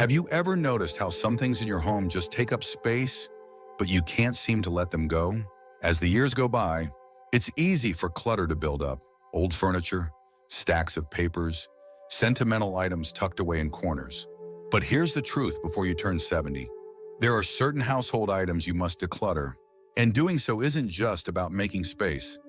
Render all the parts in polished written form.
Have you ever noticed how some things in your home just take up space, but you can't seem to let them go? As the years go by, it's easy for clutter to build up. Old furniture, stacks of papers, sentimental items tucked away in corners. But here's the truth before you turn 70. There are certain household items you must declutter, and doing so isn't just about making space.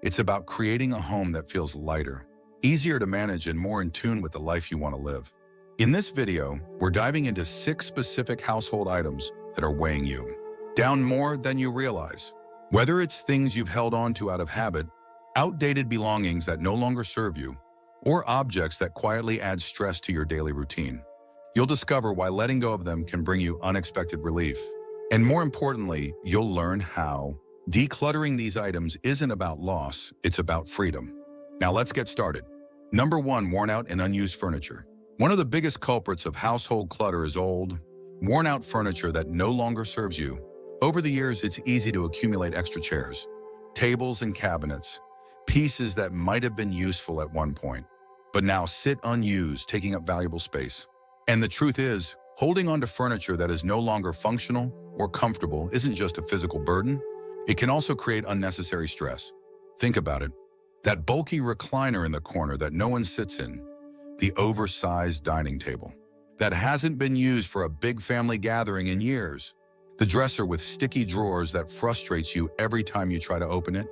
It's about creating a home that feels lighter, easier to manage, and more in tune with the life you want to live. In this video, we're diving into 6 specific household items that are weighing you down more than you realize. Whether it's things you've held on to out of habit, outdated belongings that no longer serve you, or objects that quietly add stress to your daily routine, you'll discover why letting go of them can bring you unexpected relief. And more importantly, you'll learn how decluttering these items isn't about loss, it's about freedom. Now let's get started. Number 1, worn out and unused furniture. One of the biggest culprits of household clutter is old, worn-out furniture that no longer serves you. Over the years, it's easy to accumulate extra chairs, tables, and cabinets, pieces that might have been useful at one point, but now sit unused, taking up valuable space. And the truth is, holding on to furniture that is no longer functional or comfortable isn't just a physical burden, it can also create unnecessary stress. Think about it. That bulky recliner in the corner that no one sits in, the oversized dining table that hasn't been used for a big family gathering in years, the dresser with sticky drawers that frustrates you every time you try to open it.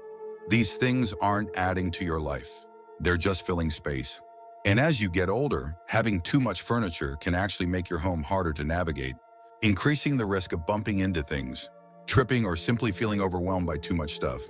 These things aren't adding to your life. They're just filling space. And as you get older, having too much furniture can actually make your home harder to navigate, increasing the risk of bumping into things, tripping, or simply feeling overwhelmed by too much stuff.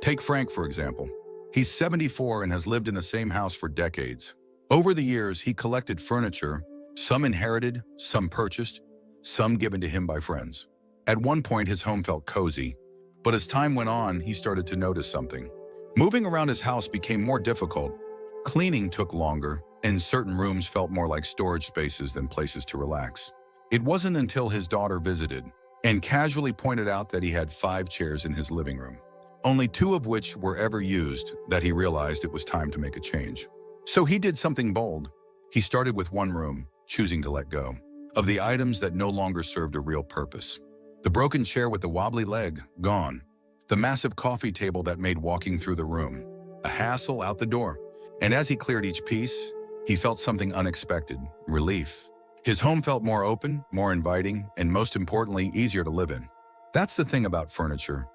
Take Frank, for example. He's 74 and has lived in the same house for decades. Over the years, he collected furniture, some inherited, some purchased, some given to him by friends. At one point, his home felt cozy, but as time went on, he started to notice something. Moving around his house became more difficult, cleaning took longer, and certain rooms felt more like storage spaces than places to relax. It wasn't until his daughter visited and casually pointed out that he had 5 chairs in his living room, only 2 of which were ever used, that he realized it was time to make a change. So he did something bold. He started with one room, choosing to let go of the items that no longer served a real purpose. The broken chair with the wobbly leg, gone. The massive coffee table that made walking through the room a hassle out the door. And as he cleared each piece, he felt something unexpected: relief. His home felt more open, more inviting, and most importantly, easier to live in. That's the thing about furniture.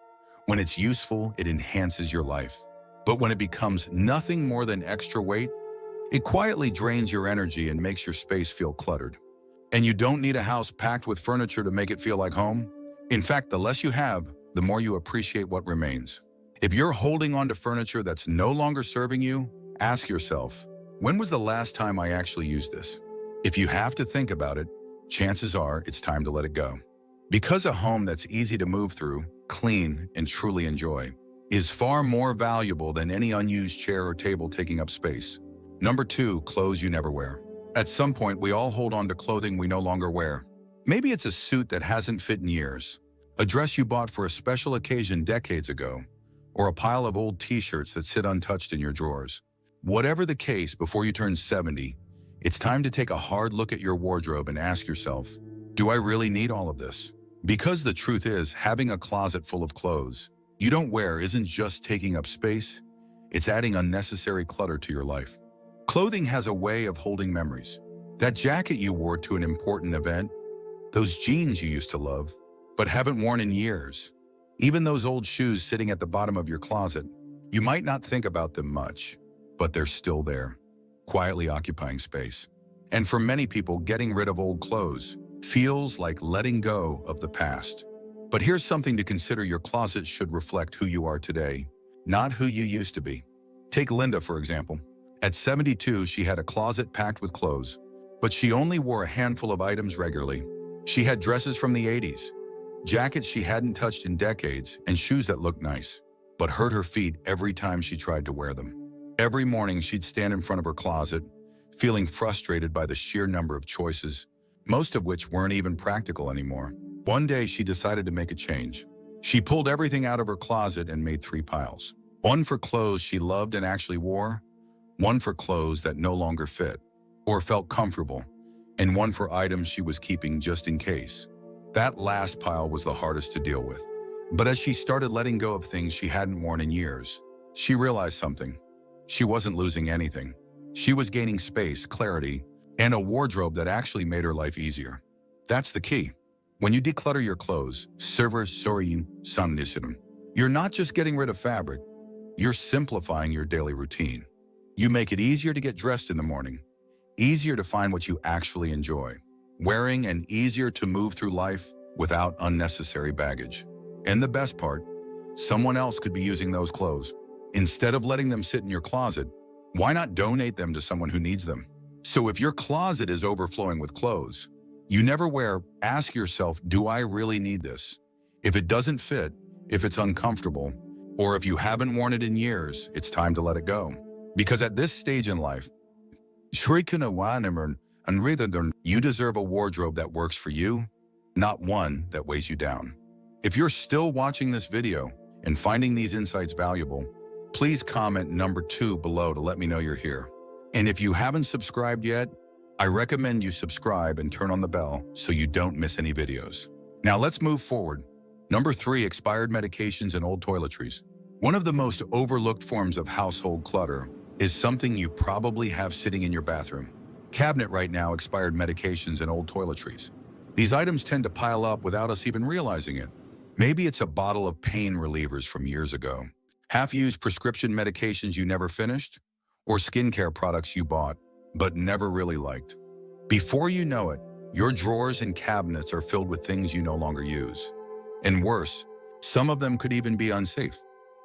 When it's useful, it enhances your life. But when it becomes nothing more than extra weight, it quietly drains your energy and makes your space feel cluttered. And you don't need a house packed with furniture to make it feel like home. In fact, the less you have, the more you appreciate what remains. If you're holding on to furniture that's no longer serving you, ask yourself, when was the last time I actually used this? If you have to think about it, chances are it's time to let it go. Because a home that's easy to move through, clean, and truly enjoy is far more valuable than any unused chair or table taking up space. Number 2, clothes you never wear. At some point, we all hold on to clothing we no longer wear. Maybe it's a suit that hasn't fit in years, a dress you bought for a special occasion decades ago, or a pile of old t-shirts that sit untouched in your drawers. Whatever the case, before you turn 70, it's time to take a hard look at your wardrobe and ask yourself, do I really need all of this? Because the truth is, having a closet full of clothes you don't wear isn't just taking up space, it's adding unnecessary clutter to your life. Clothing has a way of holding memories. That jacket you wore to an important event, those jeans you used to love, but haven't worn in years, even those old shoes sitting at the bottom of your closet. You might not think about them much, but they're still there, quietly occupying space. And for many people, getting rid of old clothes feels like letting go of the past. But here's something to consider: your closet should reflect who you are today, not who you used to be. Take Linda, for example. At 72, she had a closet packed with clothes, but she only wore a handful of items regularly. She had dresses from the 80s, jackets she hadn't touched in decades, and shoes that looked nice, but hurt her feet every time she tried to wear them. Every morning, she'd stand in front of her closet, feeling frustrated by the sheer number of choices, most of which weren't even practical anymore. One day, she decided to make a change. She pulled everything out of her closet and made 3 piles. One for clothes she loved and actually wore, one for clothes that no longer fit or felt comfortable, and one for items she was keeping just in case. That last pile was the hardest to deal with. But as she started letting go of things she hadn't worn in years, she realized something. She wasn't losing anything. She was gaining space, clarity, and a wardrobe that actually made her life easier. That's the key. When you declutter your clothes, you're not just getting rid of fabric, you're simplifying your daily routine. You make it easier to get dressed in the morning, easier to find what you actually enjoy, wearing, and easier to move through life without unnecessary baggage. And the best part, someone else could be using those clothes. Instead of letting them sit in your closet, why not donate them to someone who needs them? So if your closet is overflowing with clothes you never wear, ask yourself, do I really need this? If it doesn't fit, if it's uncomfortable, or if you haven't worn it in years, it's time to let it go. Because at this stage in life, you deserve a wardrobe that works for you, not one that weighs you down. If you're still watching this video and finding these insights valuable, please comment number 2 below to let me know you're here. And if you haven't subscribed yet, I recommend you subscribe and turn on the bell so you don't miss any videos. Now let's move forward. Number 3, expired medications and old toiletries. One of the most overlooked forms of household clutter is something you probably have sitting in your bathroom cabinet right now: expired medications and old toiletries. These items tend to pile up without us even realizing it. Maybe it's a bottle of pain relievers from years ago, half-used prescription medications you never finished, or skincare products you bought but never really liked. Before you know it, your drawers and cabinets are filled with things you no longer use. And worse, some of them could even be unsafe.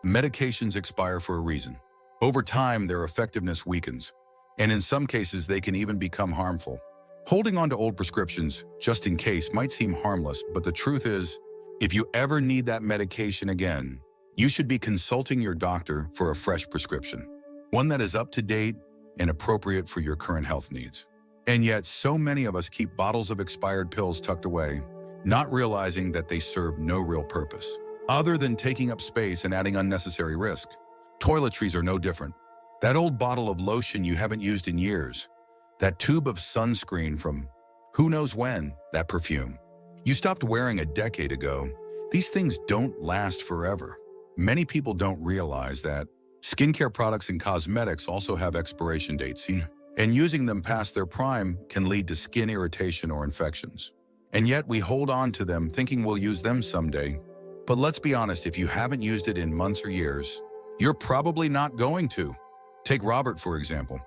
Medications expire for a reason. Over time, their effectiveness weakens, and in some cases, they can even become harmful. Holding on to old prescriptions, just in case, might seem harmless, but the truth is, if you ever need that medication again, you should be consulting your doctor for a fresh prescription, one that is up to date and appropriate for your current health needs. And yet, so many of us keep bottles of expired pills tucked away, not realizing that they serve no real purpose, other than taking up space and adding unnecessary risk. Toiletries are no different. That old bottle of lotion you haven't used in years, that tube of sunscreen from who knows when, that perfume you stopped wearing a decade ago, these things don't last forever. Many people don't realize that skincare products and cosmetics also have expiration dates, and using them past their prime can lead to skin irritation or infections. And yet we hold on to them thinking we'll use them someday. But let's be honest, if you haven't used it in months or years, you're probably not going to. Take Robert, for example.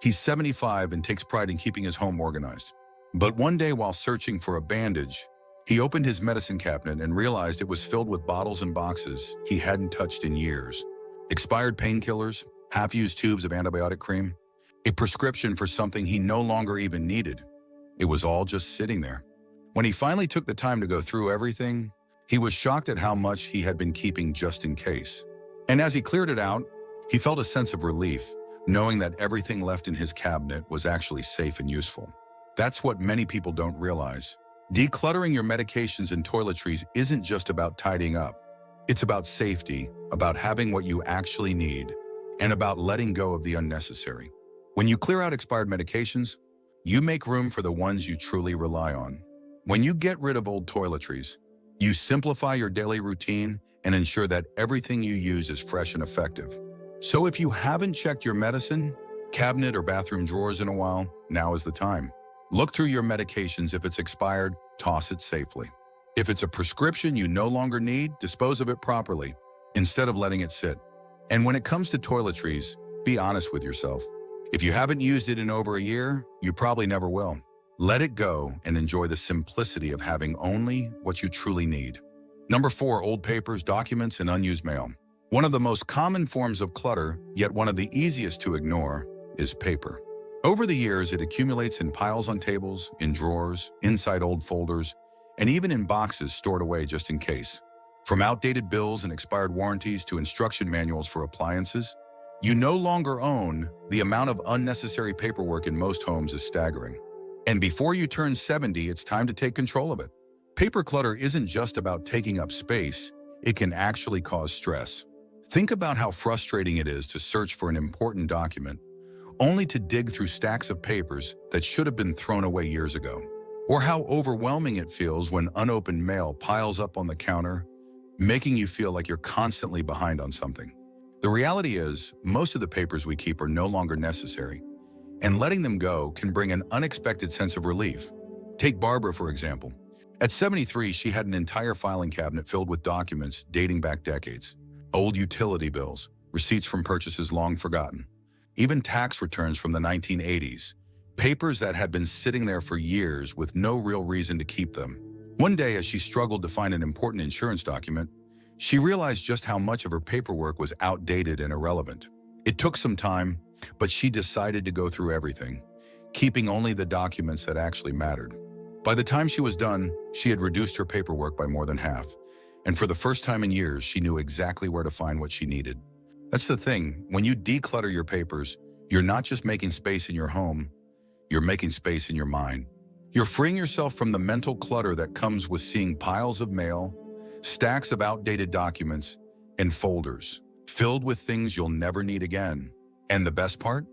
He's 75 and takes pride in keeping his home organized. But one day while searching for a bandage, he opened his medicine cabinet and realized it was filled with bottles and boxes he hadn't touched in years. Expired painkillers, half-used tubes of antibiotic cream, a prescription for something he no longer even needed. It was all just sitting there. When he finally took the time to go through everything, he was shocked at how much he had been keeping just in case. And as he cleared it out, he felt a sense of relief, knowing that everything left in his cabinet was actually safe and useful. That's what many people don't realize. Decluttering your medications and toiletries isn't just about tidying up. It's about safety, about having what you actually need, and about letting go of the unnecessary. When you clear out expired medications, you make room for the ones you truly rely on. When you get rid of old toiletries, you simplify your daily routine and ensure that everything you use is fresh and effective. So if you haven't checked your medicine, cabinet, or bathroom drawers in a while, now is the time. Look through your medications. If it's expired, toss it safely. If it's a prescription you no longer need, dispose of it properly, instead of letting it sit. And when it comes to toiletries, be honest with yourself. If you haven't used it in over a year, you probably never will. Let it go and enjoy the simplicity of having only what you truly need. Number 4, old papers, documents, and unused mail. One of the most common forms of clutter, yet one of the easiest to ignore, is paper. Over the years, it accumulates in piles on tables, in drawers, inside old folders, and even in boxes stored away just in case. From outdated bills and expired warranties to instruction manuals for appliances, you no longer own. The amount of unnecessary paperwork in most homes is staggering. And before you turn 70, it's time to take control of it. Paper clutter isn't just about taking up space, it can actually cause stress. Think about how frustrating it is to search for an important document, only to dig through stacks of papers that should have been thrown away years ago. Or how overwhelming it feels when unopened mail piles up on the counter, making you feel like you're constantly behind on something. The reality is, most of the papers we keep are no longer necessary, and letting them go can bring an unexpected sense of relief. Take Barbara, for example. At 73, she had an entire filing cabinet filled with documents dating back decades. Old utility bills, receipts from purchases long forgotten, even tax returns from the 1980s, papers that had been sitting there for years with no real reason to keep them. One day, as she struggled to find an important insurance document, she realized just how much of her paperwork was outdated and irrelevant. It took some time, but she decided to go through everything, keeping only the documents that actually mattered. By the time she was done, she had reduced her paperwork by more than half, and for the first time in years, she knew exactly where to find what she needed. That's the thing, when you declutter your papers, you're not just making space in your home, you're making space in your mind. You're freeing yourself from the mental clutter that comes with seeing piles of mail, stacks of outdated documents, and folders filled with things you'll never need again. And the best part?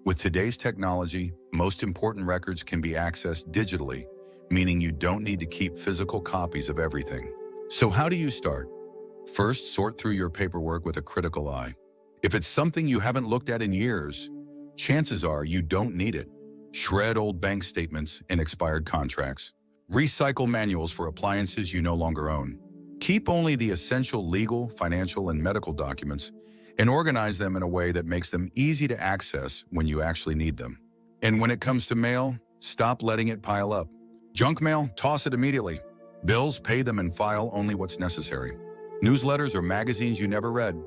With today's technology, most important records can be accessed digitally, meaning you don't need to keep physical copies of everything. So how do you start? First, sort through your paperwork with a critical eye. If it's something you haven't looked at in years, chances are you don't need it. Shred old bank statements and expired contracts. Recycle manuals for appliances you no longer own. Keep only the essential legal, financial, and medical documents, and organize them in a way that makes them easy to access when you actually need them. And when it comes to mail, stop letting it pile up. Junk mail, toss it immediately. Bills, pay them and file only what's necessary. Newsletters or magazines you never read,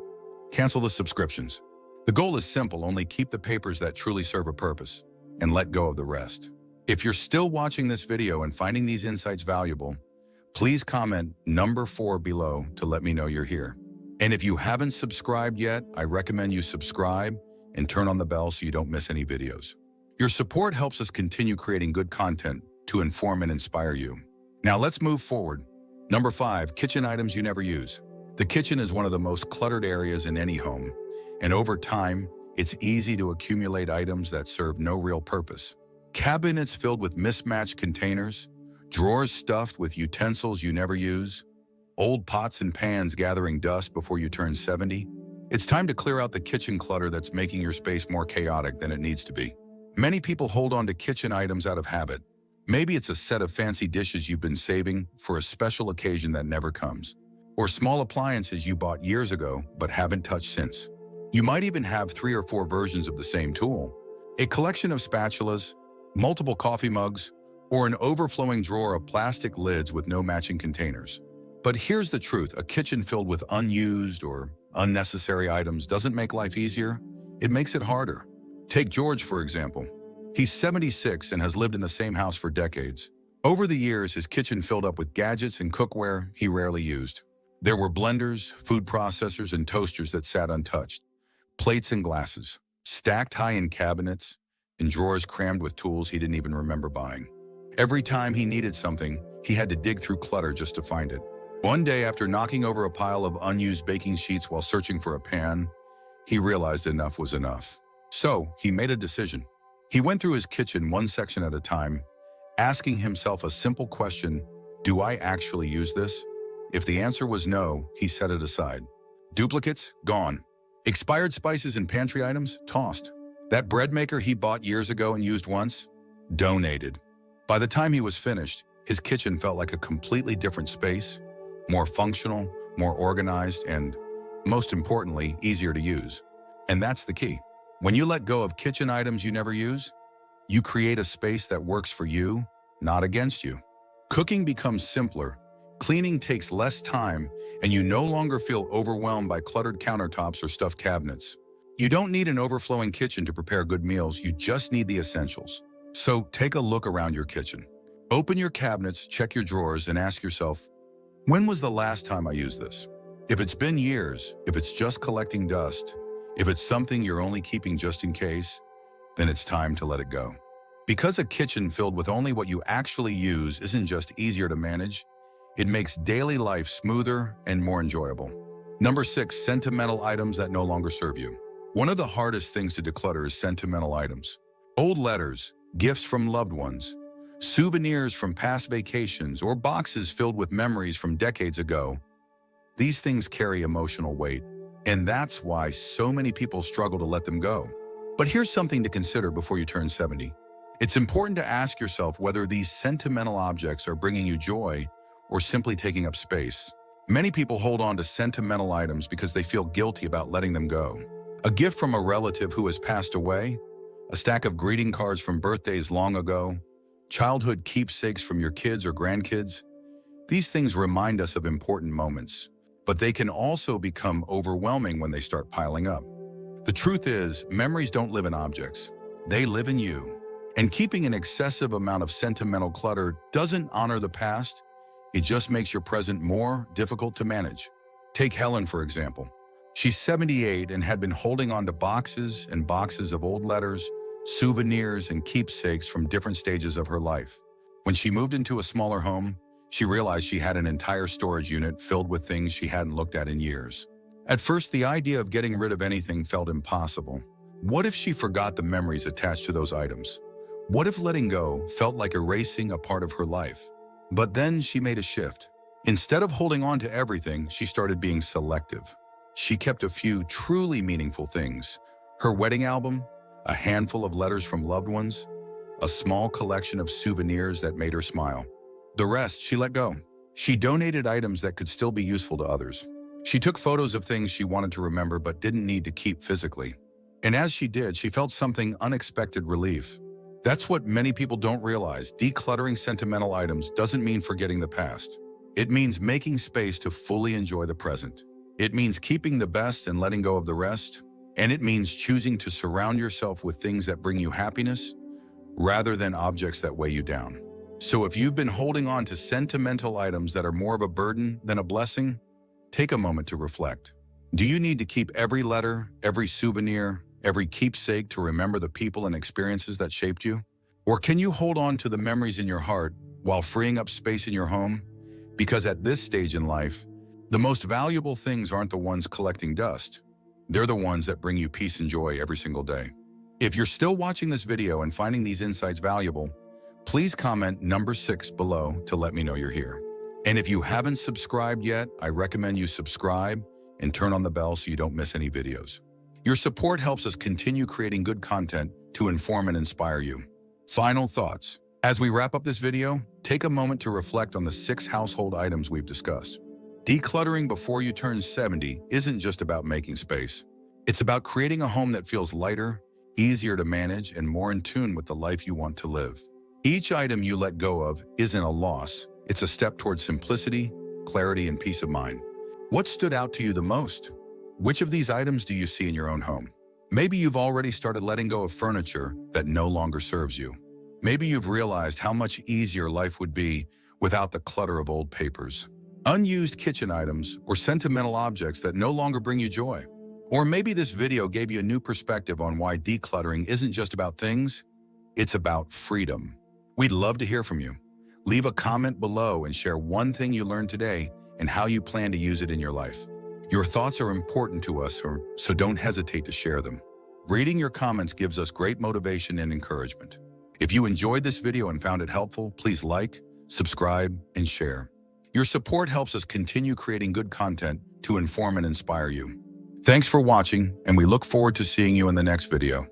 cancel the subscriptions. The goal is simple, only keep the papers that truly serve a purpose, and let go of the rest. If you're still watching this video and finding these insights valuable, please comment number 4 below to let me know you're here. And if you haven't subscribed yet, I recommend you subscribe and turn on the bell so you don't miss any videos. Your support helps us continue creating good content to inform and inspire you. Now let's move forward. Number 5, kitchen items you never use. The kitchen is one of the most cluttered areas in any home, and over time, it's easy to accumulate items that serve no real purpose. Cabinets filled with mismatched containers, drawers stuffed with utensils you never use, old pots and pans gathering dust before you turn 70. It's time to clear out the kitchen clutter that's making your space more chaotic than it needs to be. Many people hold on to kitchen items out of habit. Maybe it's a set of fancy dishes you've been saving for a special occasion that never comes, or small appliances you bought years ago but haven't touched since. You might even have 3 or 4 versions of the same tool, a collection of spatulas, multiple coffee mugs, or an overflowing drawer of plastic lids with no matching containers. But here's the truth, a kitchen filled with unused or unnecessary items doesn't make life easier, it makes it harder. Take George, for example. He's 76 and has lived in the same house for decades. Over the years, his kitchen filled up with gadgets and cookware he rarely used. There were blenders, food processors, and toasters that sat untouched, plates and glasses, stacked high in cabinets, and drawers crammed with tools he didn't even remember buying. Every time he needed something, he had to dig through clutter just to find it. One day, after knocking over a pile of unused baking sheets while searching for a pan, he realized enough was enough. So, he made a decision. He went through his kitchen one section at a time, asking himself a simple question: do I actually use this? If the answer was no, he set it aside. Duplicates? Gone. Expired spices and pantry items? Tossed. That bread maker he bought years ago and used once? Donated. By the time he was finished, his kitchen felt like a completely different space, more functional, more organized, and, most importantly, easier to use. And that's the key. When you let go of kitchen items you never use, you create a space that works for you, not against you. Cooking becomes simpler, cleaning takes less time, and you no longer feel overwhelmed by cluttered countertops or stuffed cabinets. You don't need an overflowing kitchen to prepare good meals, you just need the essentials. So take a look around your kitchen. Open your cabinets, check your drawers, and ask yourself, when was the last time I used this? If it's been years, if it's just collecting dust, if it's something you're only keeping just in case, then it's time to let it go. Because a kitchen filled with only what you actually use isn't just easier to manage, it makes daily life smoother and more enjoyable. Number 6, sentimental items that no longer serve you. One of the hardest things to declutter is sentimental items. Old letters, gifts from loved ones, souvenirs from past vacations, or boxes filled with memories from decades ago. These things carry emotional weight, and that's why so many people struggle to let them go. But here's something to consider before you turn 70. It's important to ask yourself whether these sentimental objects are bringing you joy or simply taking up space. Many people hold on to sentimental items because they feel guilty about letting them go. A gift from a relative who has passed away, a stack of greeting cards from birthdays long ago, childhood keepsakes from your kids or grandkids. These things remind us of important moments, but they can also become overwhelming when they start piling up. The truth is, memories don't live in objects. They live in you. And keeping an excessive amount of sentimental clutter doesn't honor the past. It just makes your present more difficult to manage. Take Helen, for example. She's 78 and had been holding on to boxes and boxes of old letters, souvenirs, and keepsakes from different stages of her life. When she moved into a smaller home, she realized she had an entire storage unit filled with things she hadn't looked at in years. At first, the idea of getting rid of anything felt impossible. What if she forgot the memories attached to those items? What if letting go felt like erasing a part of her life? But then she made a shift. Instead of holding on to everything, she started being selective. She kept a few truly meaningful things: her wedding album, a handful of letters from loved ones, a small collection of souvenirs that made her smile. The rest she let go. She donated items that could still be useful to others. She took photos of things she wanted to remember but didn't need to keep physically. And as she did, she felt something unexpected: relief. That's what many people don't realize. Decluttering sentimental items doesn't mean forgetting the past. It means making space to fully enjoy the present. It means keeping the best and letting go of the rest. And it means choosing to surround yourself with things that bring you happiness rather than objects that weigh you down. So if you've been holding on to sentimental items that are more of a burden than a blessing, take a moment to reflect. Do you need to keep every letter, every souvenir, every keepsake to remember the people and experiences that shaped you? Or can you hold on to the memories in your heart while freeing up space in your home? Because at this stage in life, the most valuable things aren't the ones collecting dust. They're the ones that bring you peace and joy every single day. If you're still watching this video and finding these insights valuable, please comment number 6 below to let me know you're here. And if you haven't subscribed yet, I recommend you subscribe and turn on the bell so you don't miss any videos. Your support helps us continue creating good content to inform and inspire you. Final thoughts. As we wrap up this video, take a moment to reflect on the 6 household items we've discussed. Decluttering before you turn 70 isn't just about making space. It's about creating a home that feels lighter, easier to manage, and more in tune with the life you want to live. Each item you let go of isn't a loss. It's a step towards simplicity, clarity, and peace of mind. What stood out to you the most? Which of these items do you see in your own home? Maybe you've already started letting go of furniture that no longer serves you. Maybe you've realized how much easier life would be without the clutter of old papers, unused kitchen items, or sentimental objects that no longer bring you joy. Or maybe this video gave you a new perspective on why decluttering isn't just about things, it's about freedom. We'd love to hear from you. Leave a comment below and share one thing you learned today and how you plan to use it in your life. Your thoughts are important to us, so don't hesitate to share them. Reading your comments gives us great motivation and encouragement. If you enjoyed this video and found it helpful, please like, subscribe, and share. Your support helps us continue creating good content to inform and inspire you. Thanks for watching, and we look forward to seeing you in the next video.